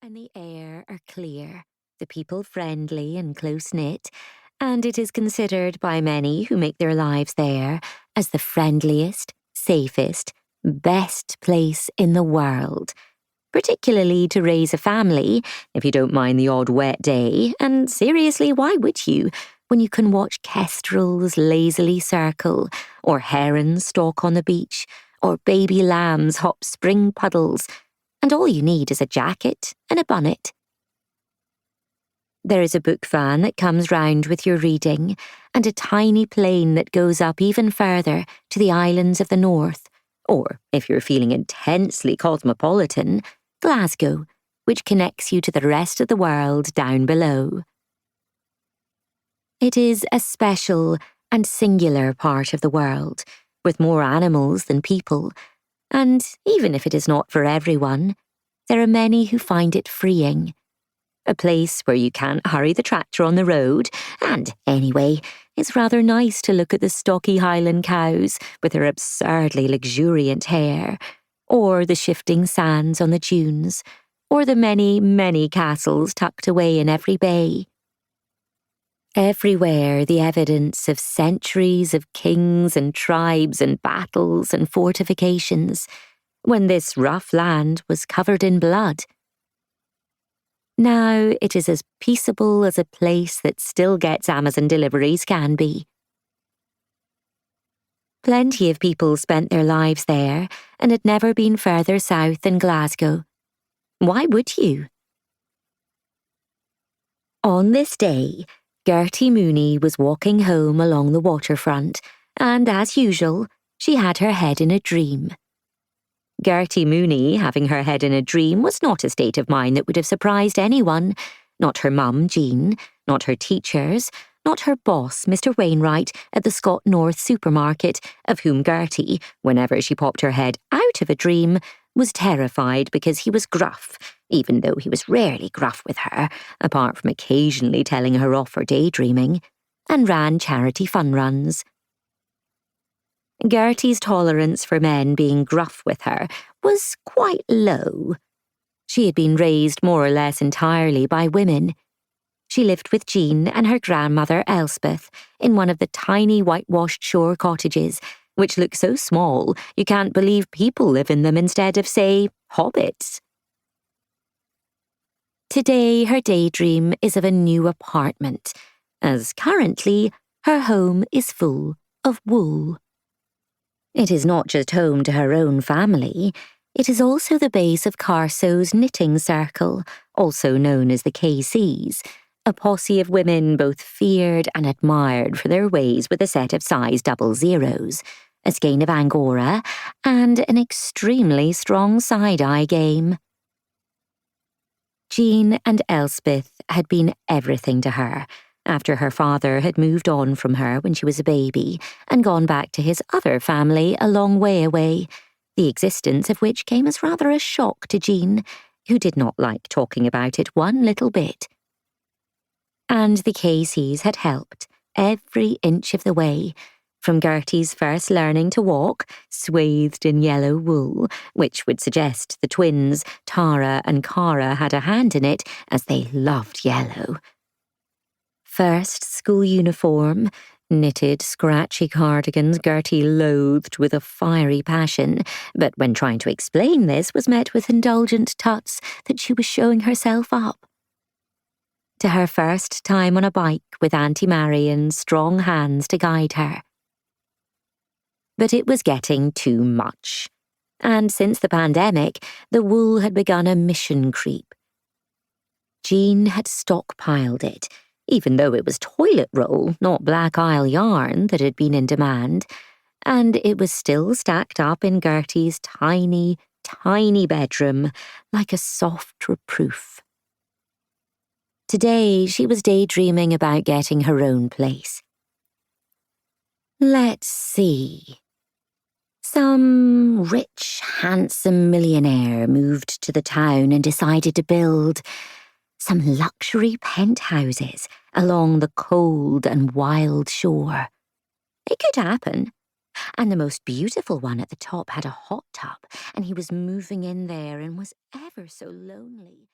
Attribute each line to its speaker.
Speaker 1: and the air are clear, the people friendly and close-knit, and it is considered by many who make their lives there as the friendliest, safest, best place in the world, particularly to raise a family, if you don't mind the odd wet day, and seriously, why would you, when you can watch kestrels lazily circle, or herons stalk on the beach, or baby lambs hop spring puddles, and all you need is a jacket and a bonnet. There is a book van that comes round with your reading, and a tiny plane that goes up even further to the islands of the north, or, if you're feeling intensely cosmopolitan, Glasgow, which connects you to the rest of the world down below. It is a special and singular part of the world, with more animals than people, and even if it is not for everyone, there are many who find it freeing. A place where you can't hurry the tractor on the road, and anyway, it's rather nice to look at the stocky Highland cows with their absurdly luxuriant hair, or the shifting sands on the dunes, or the many, many castles tucked away in every bay. Everywhere the evidence of centuries of kings and tribes and battles and fortifications, when this rough land was covered in blood. Now it is as peaceable as a place that still gets Amazon deliveries can be. Plenty of people spent their lives there and had never been further south than Glasgow. Why would you? On this day, Gertie Mooney was walking home along the waterfront, and as usual, she had her head in a dream. Gertie Mooney having her head in a dream was not a state of mind that would have surprised anyone, not her mum, Jean, not her teachers, not her boss, Mr. Wainwright, at the Scott North supermarket, of whom Gertie, whenever she popped her head out of a dream, was terrified because he was gruff, even though he was rarely gruff with her, apart from occasionally telling her off for daydreaming, and ran charity fun runs. Gertie's tolerance for men being gruff with her was quite low. She had been raised more or less entirely by women. She lived with Jean and her grandmother Elspeth in one of the tiny whitewashed shore cottages, which look so small you can't believe people live in them instead of, say, hobbits. Today her daydream is of a new apartment, as currently her home is full of wool. It is not just home to her own family, it is also the base of Carso's knitting circle, also known as the KCs, a posse of women both feared and admired for their ways with a set of size 00s, a skein of angora, and an extremely strong side-eye game. Jean and Elspeth had been everything to her, after her father had moved on from her when she was a baby and gone back to his other family a long way away, the existence of which came as rather a shock to Jean, who did not like talking about it one little bit. And the Caseys had helped every inch of the way, from Gertie's first learning to walk, swathed in yellow wool, which would suggest the twins, Tara and Cara, had a hand in it, as they loved yellow. First school uniform, knitted, scratchy cardigans Gertie loathed with a fiery passion, but when trying to explain this was met with indulgent tuts that she was showing herself up. To her first time on a bike with Auntie Marian's strong hands to guide her. But it was getting too much, and since the pandemic, the wool had begun a mission creep. Jean had stockpiled it, even though it was toilet roll, not Black Isle yarn, that had been in demand, and it was still stacked up in Gertie's tiny, tiny bedroom, like a soft reproof. Today she was daydreaming about getting her own place. Let's see. Some rich, handsome millionaire moved to the town and decided to build some luxury penthouses along the cold and wild shore. It could happen. And the most beautiful one at the top had a hot tub, and he was moving in there and was ever so lonely.